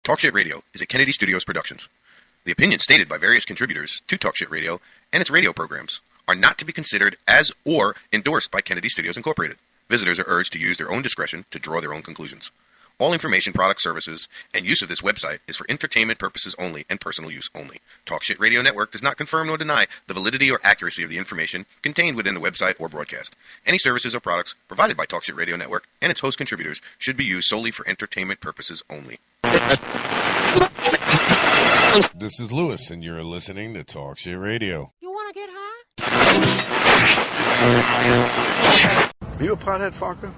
Talk Shit Radio is a Kennedy Studios Productions. The opinions stated by various contributors to Talk Shit Radio and its radio programs are not to be considered as or endorsed by Kennedy Studios Incorporated. Visitors are urged to use their own discretion to draw their own conclusions. All information, products, services, and use of this website is for entertainment purposes only and personal use only. Talk Shit Radio Network does not confirm nor deny the validity or accuracy of the information contained within the website or broadcast. Any services or products provided by Talk Shit Radio Network and its host contributors should be used solely for entertainment purposes only. This is Lewis, and you're listening to Talk Shit Radio. You want to get high? Are you a pothead, fucker?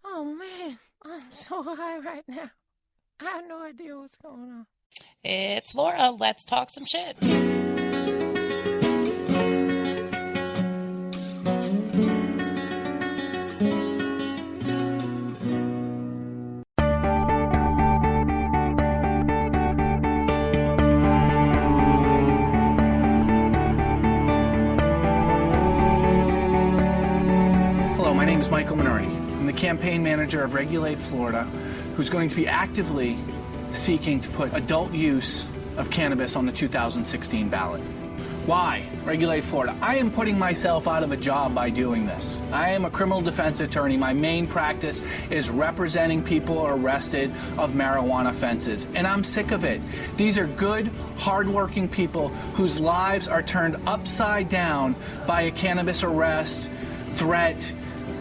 Oh, man. I'm so high right now. I have no idea what's going on. It's Laura. Let's talk some shit. Hello, my name is Michael Minardi. I'm the campaign manager of Regulate Florida, who's going to be actively seeking to put adult use of cannabis on the 2016 ballot. Why? Regulate Florida. I am putting myself out of a job by doing this. I am a criminal defense attorney. My main practice is representing people arrested of marijuana offenses, and I'm sick of it. These are good, hardworking people whose lives are turned upside down by a cannabis arrest, threat,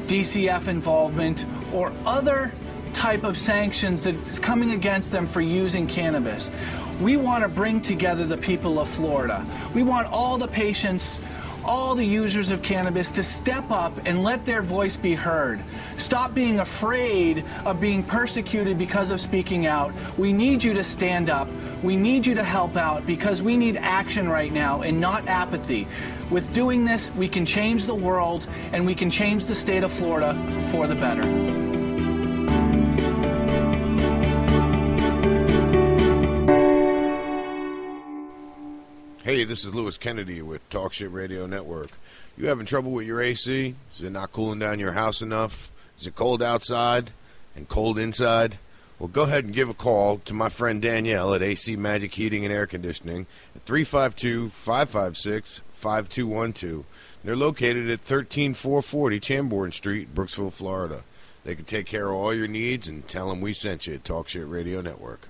DCF involvement, or other type of sanctions that is coming against them for using cannabis. We want to bring together the people of Florida. We want all the patients, all the users of cannabis to step up and let their voice be heard. Stop being afraid of being persecuted because of speaking out. We need you to stand up. We need you to help out because we need action right now and not apathy. With doing this, we can change the world and we can change the state of Florida for the better. Hey, this is Lewis Kennedy with Talk Shit Radio Network. You having trouble with your AC? Is it not cooling down your house enough? Is it cold outside and cold inside? Well, go ahead and give a call to my friend Danielle at AC Magic Heating and Air Conditioning at 352-556-5212. They're located at 13440 Chambord Street, Brooksville, Florida. They can take care of all your needs and tell them we sent you at Talk Shit Radio Network.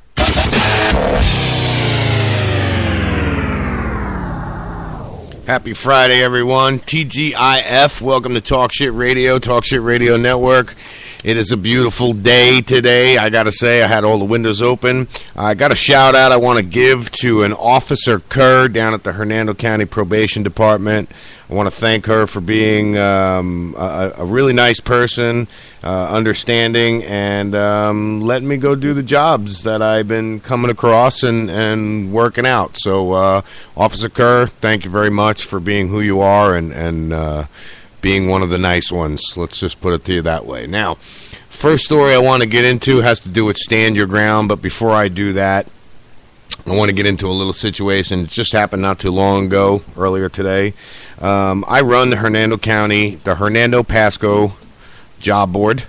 Happy Friday, everyone. TGIF, welcome to Talk Shit Radio, Talk Shit Radio Network. It is a beautiful day today. I got to say, I had all the windows open. I got a shout out I want to give to an Officer Kerr down at the Hernando County Probation Department. I want to thank her for being a really nice person, understanding, and letting me go do the jobs that I've been coming across and working out. So, Officer Kerr, thank you very much for being who you are and being one of the nice ones. Let's just put it to you that way. Now, first story I want to get into has to do with Stand Your Ground, but before I do that, I want to get into a little situation. It just happened not too long ago, earlier today. I run the Hernando Pasco job board,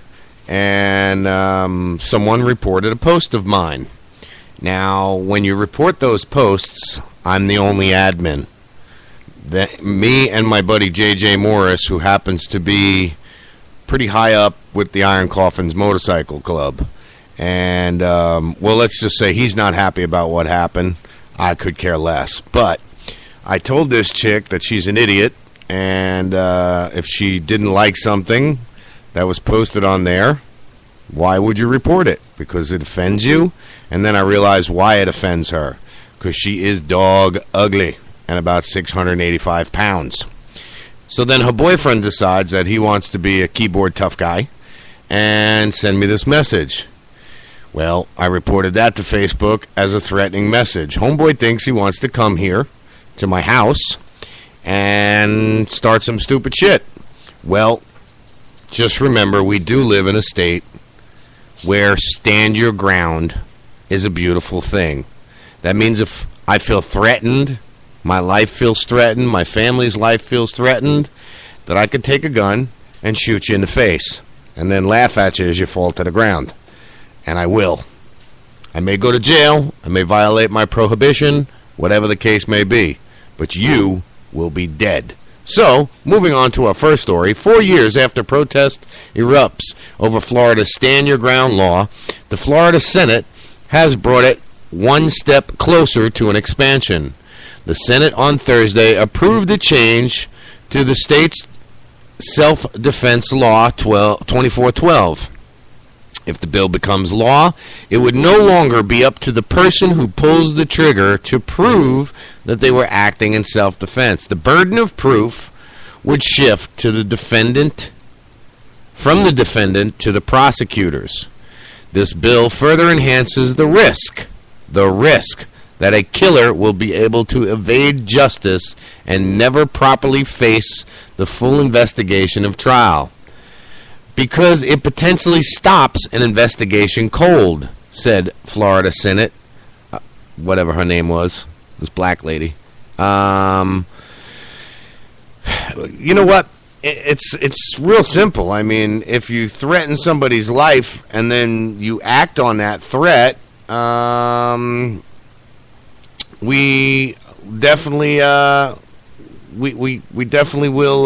and someone reported a post of mine. Now, when you report those posts, I'm the only admin. Me and my buddy J.J. Morris, who happens to be pretty high up with the Iron Coffins Motorcycle Club. And, well, let's just say he's not happy about what happened. I could care less. But I told this chick that she's an idiot, and if she didn't like something that was posted on there, why would you report it? Because it offends you? And then I realized why it offends her. Because she is dog ugly and about 685 pounds. So then her boyfriend decides that he wants to be a keyboard tough guy and send me this message. Well, I reported that to Facebook as a threatening message. Homeboy thinks he wants to come here to my house and start some stupid shit. Well, just remember, we do live in a state where stand your ground is a beautiful thing. That means if I feel threatened, my life feels threatened, my family's life feels threatened, that I could take a gun and shoot you in the face and then laugh at you as you fall to the ground. And I will. I may go to jail. I may violate my prohibition, whatever the case may be. But you will be dead. So, moving on to our first story. 4 years after protest erupts over Florida's Stand Your Ground law, the Florida Senate has brought it one step closer to an expansion. The Senate on Thursday approved the change to the state's self-defense law 2412. If the bill becomes law, it would no longer be up to the person who pulls the trigger to prove that they were acting in self-defense. The burden of proof would shift to the defendant, from the defendant to the prosecutors. This bill further enhances the risk that a killer will be able to evade justice and never properly face the full investigation of trial, because it potentially stops an investigation cold, said Florida Senate, whatever her name was, this black lady. You know what? It's real simple. I mean, if you threaten somebody's life and then you act on that threat, we definitely we definitely will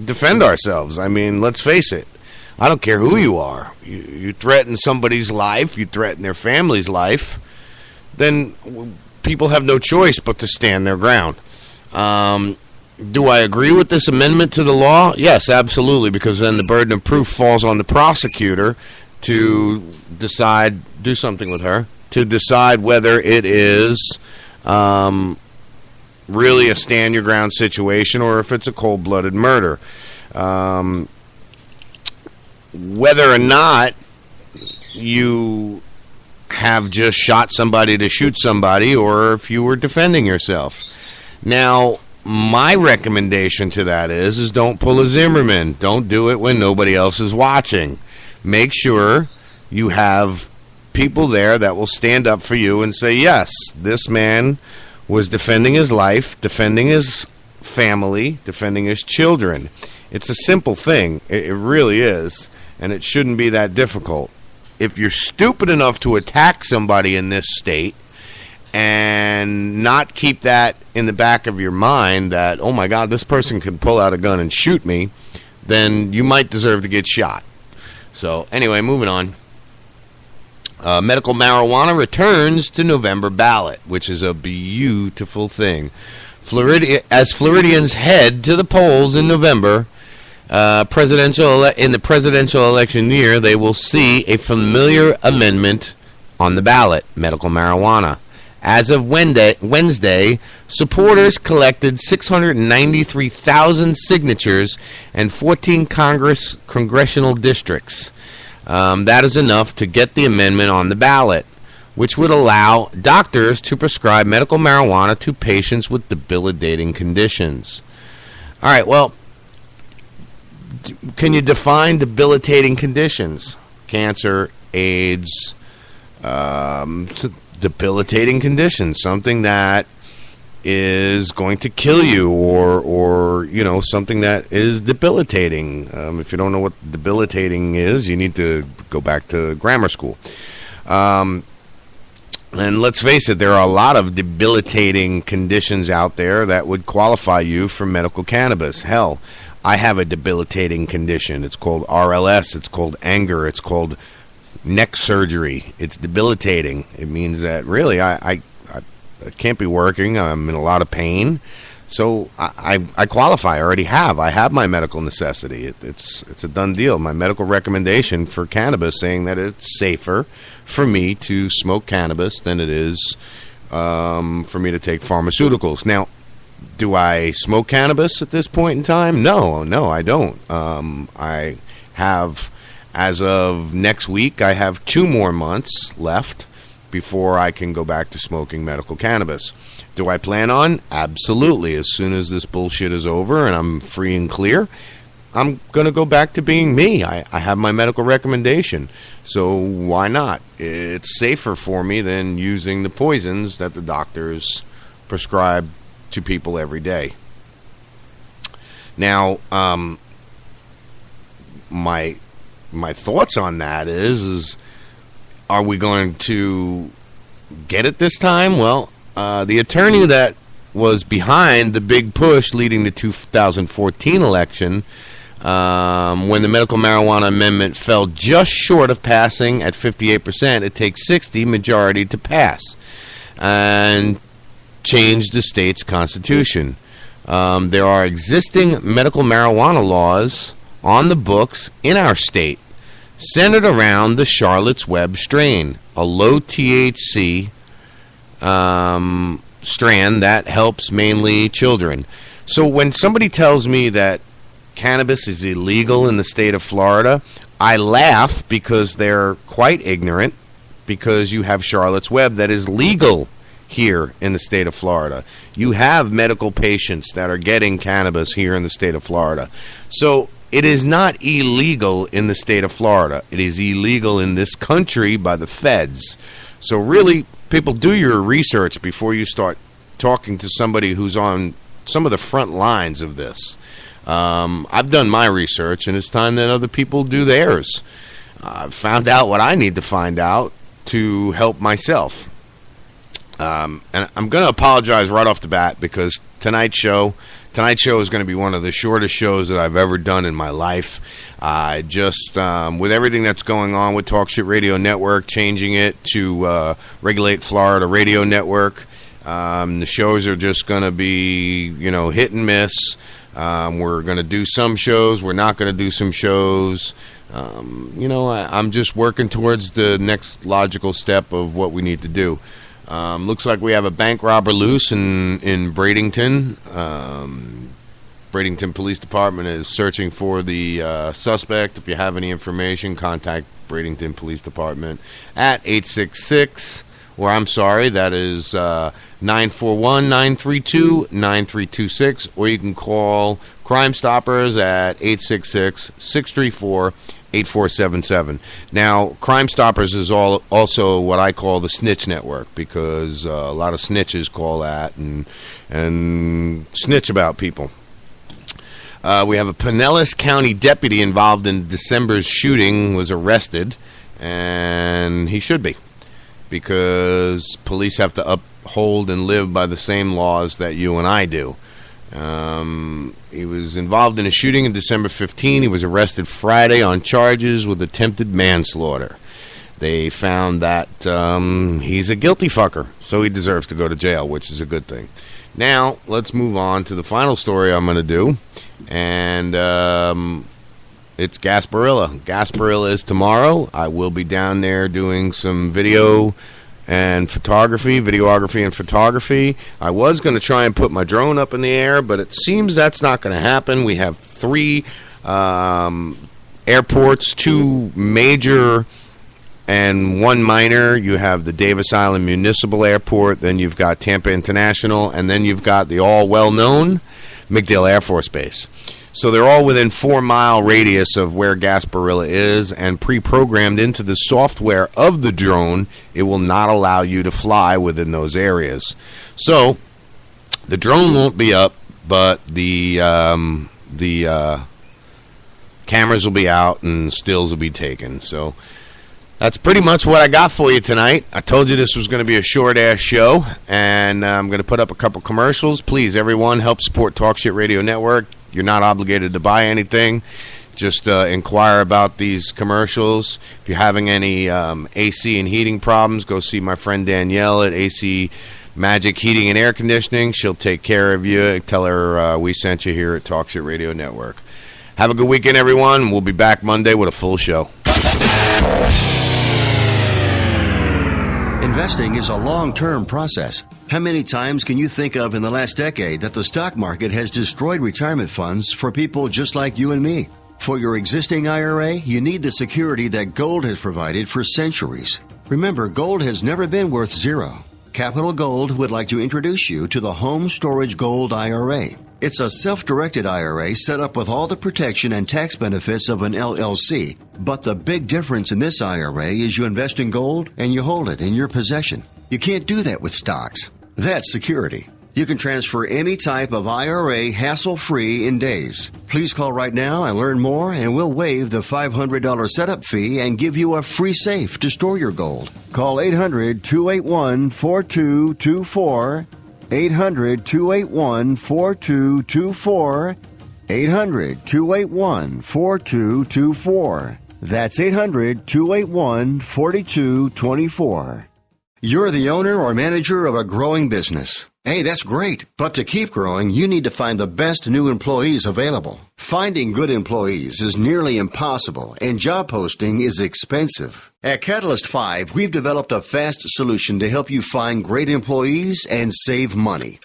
defend ourselves. I mean, let's face it. I don't care who you are. You threaten somebody's life, you threaten their family's life, then people have no choice but to stand their ground. Do I agree with this amendment to the law? Yes, absolutely, because then the burden of proof falls on the prosecutor to decide, do something with her, to decide whether it is really a stand-your-ground situation or if it's a cold-blooded murder. Whether or not you have just shot somebody to shoot somebody or if you were defending yourself. Now, my recommendation to that is don't pull a Zimmerman. Don't do it when nobody else is watching. Make sure you have people there that will stand up for you and say, yes, this man was defending his life, defending his family, defending his children. It's a simple thing. It really is, and it shouldn't be that difficult. If you're stupid enough to attack somebody in this state and not keep that in the back of your mind that, oh my God, this person could pull out a gun and shoot me, then you might deserve to get shot. So anyway, moving on. Medical marijuana returns to November ballot, which is a beautiful thing. As Floridians head to the polls in November, in the presidential election year, they will see a familiar amendment on the ballot, medical marijuana. As of Wednesday, supporters collected 693,000 signatures in 14 congressional districts. That is enough to get the amendment on the ballot, which would allow doctors to prescribe medical marijuana to patients with debilitating conditions. All right, well, can you define debilitating conditions? Cancer, AIDS, debilitating conditions, something that is going to kill you, or you know, something that is debilitating. If you don't know what debilitating is, you need to go back to grammar school. And let's face it, there are a lot of debilitating conditions out there that would qualify you for medical cannabis. Hell, I have a debilitating condition. It's called RLS. It's called anger. It's called neck surgery. It's debilitating. It means that really I can't be working. I'm in a lot of pain. So I qualify. I already have. I have my medical necessity. It's a done deal. My medical recommendation for cannabis saying that it's safer for me to smoke cannabis than it is for me to take pharmaceuticals. Now, do I smoke cannabis at this point in time? No, I don't. I have, as of next week, I have 2 more months left before I can go back to smoking medical cannabis. Do I plan on? Absolutely. As soon as this bullshit is over and I'm free and clear, I'm going to go back to being me. I have my medical recommendation. So why not? It's safer for me than using the poisons that the doctors prescribe to people every day. Now, my thoughts on that is are we going to get it this time? Well, the attorney that was behind the big push leading the 2014 election, when the medical marijuana amendment fell just short of passing at 58%, it takes 60 majority to pass and change the state's constitution. There are existing medical marijuana laws on the books in our state centered around the Charlotte's Web strain, a low THC strand that helps mainly children. So when somebody tells me that cannabis is illegal in the state of Florida, I laugh because they're quite ignorant, because you have Charlotte's Web that is legal here in the state of Florida. You have medical patients that are getting cannabis here in the state of Florida. So it is not illegal in the state of Florida. It is illegal in this country by the feds. So really, people, do your research before you start talking to somebody who's on some of the front lines of this. I've done my research, and it's time that other people do theirs. I've found out what I need to find out to help myself. And I'm going to apologize right off the bat, because tonight's show is going to be one of the shortest shows that I've ever done in my life. I just, with everything that's going on with Talk Shit Radio Network, changing it to Regulate Florida Radio Network, the shows are just going to be, hit and miss. We're going to do some shows. We're not going to do some shows. I'm just working towards the next logical step of what we need to do. Looks like we have a bank robber loose in Bradenton. Bradenton Police Department is searching for the suspect. If you have any information, contact Bradenton Police Department at 866, or I'm sorry, that is 941-932-9326, or you can call Crime Stoppers at 866-634-8477. Now, Crime Stoppers is also what I call the snitch network, because a lot of snitches call that and snitch about people. We have a Pinellas County deputy involved in December's shooting was arrested, and he should be, because police have to uphold and live by the same laws that you and I do. He was involved in a shooting in December 15. He was arrested Friday on charges with attempted manslaughter. They found that he's a guilty fucker, so he deserves to go to jail, which is a good thing. Now, let's move on to the final story I'm going to do, and it's Gasparilla. Gasparilla is tomorrow. I will be down there doing some videography and photography. I was going to try and put my drone up in the air, but it seems that's not going to happen. We have 3 airports, 2 major and 1 minor. You have the Davis Island Municipal Airport, then you've got Tampa International, and then you've got the all well-known MacDill Air Force Base. So they're all within 4-mile radius of where Gasparilla is, and pre-programmed into the software of the drone, it will not allow you to fly within those areas. So the drone won't be up, but the cameras will be out and stills will be taken. So that's pretty much what I got for you tonight. I told you this was going to be a short-ass show, and I'm going to put up a couple commercials. Please, everyone, help support Talk Shit Radio Network. You're not obligated to buy anything. Just inquire about these commercials. If you're having any AC and heating problems, go see my friend Danielle at AC Magic Heating and Air Conditioning. She'll take care of you. Tell her we sent you here at Talk Shit Radio Network. Have a good weekend, everyone. We'll be back Monday with a full show. Investing is a long-term process. How many times can you think of in the last decade that the stock market has destroyed retirement funds for people just like you and me? For your existing IRA, you need the security that gold has provided for centuries. Remember, gold has never been worth zero. Capital Gold would like to introduce you to the Home Storage Gold IRA. It's a self-directed IRA set up with all the protection and tax benefits of an LLC. But the big difference in this IRA is you invest in gold and you hold it in your possession. You can't do that with stocks. That's security. You can transfer any type of IRA hassle-free in days. Please call right now and learn more, and we'll waive the $500 setup fee and give you a free safe to store your gold. Call 800-281-4224, 800-281-4224, 800-281-4224. That's 800-281-4224. You're the owner or manager of a growing business. Hey, that's great. But to keep growing, you need to find the best new employees available. Finding good employees is nearly impossible, and job posting is expensive. At Catalyst 5, we've developed a fast solution to help you find great employees and save money.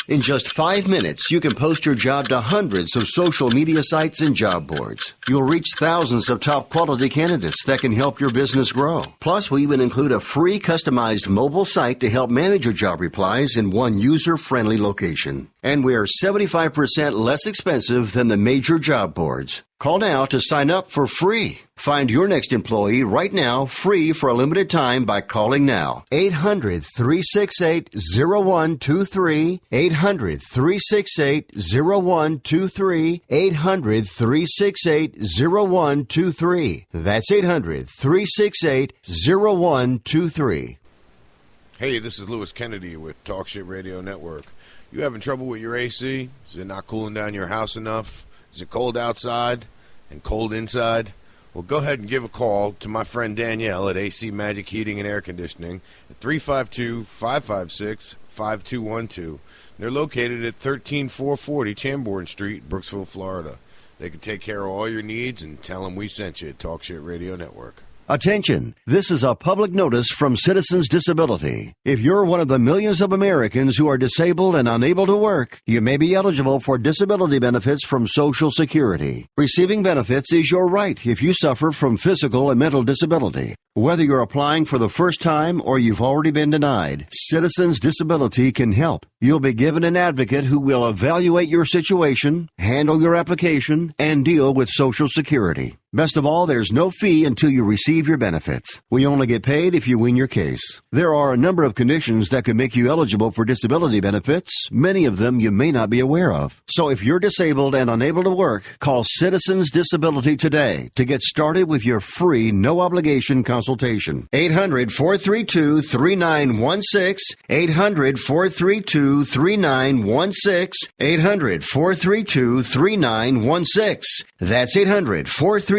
In just 5 minutes, you can post your job to hundreds of social media sites and job boards. You'll reach thousands of top quality candidates that can help your business grow. Plus, we even include a free customized mobile site to help manage your job replies in one user-friendly location. And we are 75% less expensive than the major job boards. Call now to sign up for free. Find your next employee right now, free for a limited time by calling now. 800-368-0123, 800-368-0123, 800-368-0123. That's 800-368-0123. Hey, this is Lewis Kennedy with Talk Shit Radio Network. You having trouble with your AC? Is it not cooling down your house enough? Is it cold outside and cold inside? Well, go ahead and give a call to my friend Danielle at AC Magic Heating and Air Conditioning at 352-556-5212. They're located at 13440 Chambord Street, Brooksville, Florida. They can take care of all your needs, and tell them we sent you at Talk Shit Radio Network. Attention! This is a public notice from Citizens Disability. If you're one of the millions of Americans who are disabled and unable to work, you may be eligible for disability benefits from Social Security. Receiving benefits is your right if you suffer from physical and mental disability. Whether you're applying for the first time or you've already been denied, Citizens Disability can help. You'll be given an advocate who will evaluate your situation, handle your application, and deal with Social Security. Best of all, there's no fee until you receive your benefits. We only get paid if you win your case. There are a number of conditions that could make you eligible for disability benefits, many of them you may not be aware of. So if you're disabled and unable to work, call Citizens Disability today to get started with your free, no-obligation consultation. 800-432-3916, 800-432-3916, 800-432-3916. That's 800-432-3916.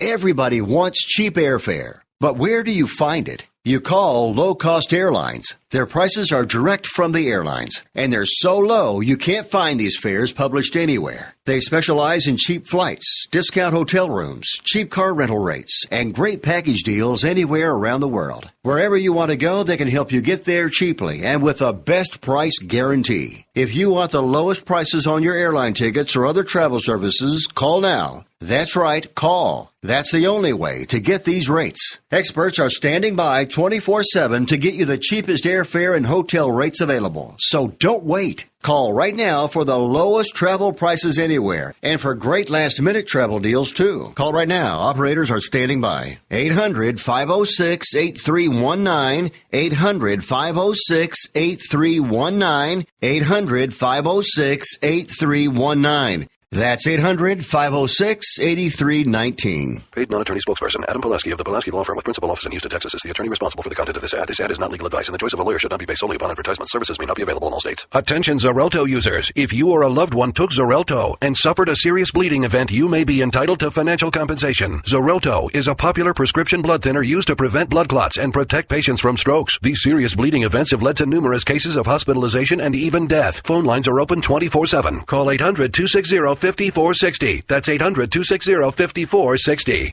Everybody wants cheap airfare, but where do you find it? You call low-cost airlines. Their prices are direct from the airlines, and they're so low you can't find these fares published anywhere. They specialize in cheap flights, discount hotel rooms, cheap car rental rates, and great package deals anywhere around the world. Wherever you want to go, they can help you get there cheaply and with a best price guarantee. If you want the lowest prices on your airline tickets or other travel services, call now. That's right, call. That's the only way to get these rates. Experts are standing by 24/7 to get you the cheapest airfare and hotel rates available. So don't wait. Call right now for the lowest travel prices anywhere and for great last-minute travel deals, too. Call right now. Operators are standing by. 800-506-8319, 800-506-8319, 800-506-8319. That's 800-506-8319. Paid non-attorney spokesperson Adam Pulaski of the Pulaski Law Firm with principal office in Houston, Texas is the attorney responsible for the content of this ad. This ad is not legal advice, and the choice of a lawyer should not be based solely upon advertisement. Services may not be available in all states. Attention Xarelto users. If you or a loved one took Xarelto and suffered a serious bleeding event, you may be entitled to financial compensation. Xarelto is a popular prescription blood thinner used to prevent blood clots and protect patients from strokes. These serious bleeding events have led to numerous cases of hospitalization and even death. Phone lines are open 24/7. Call 800-260-5460. That's 800-260-5460.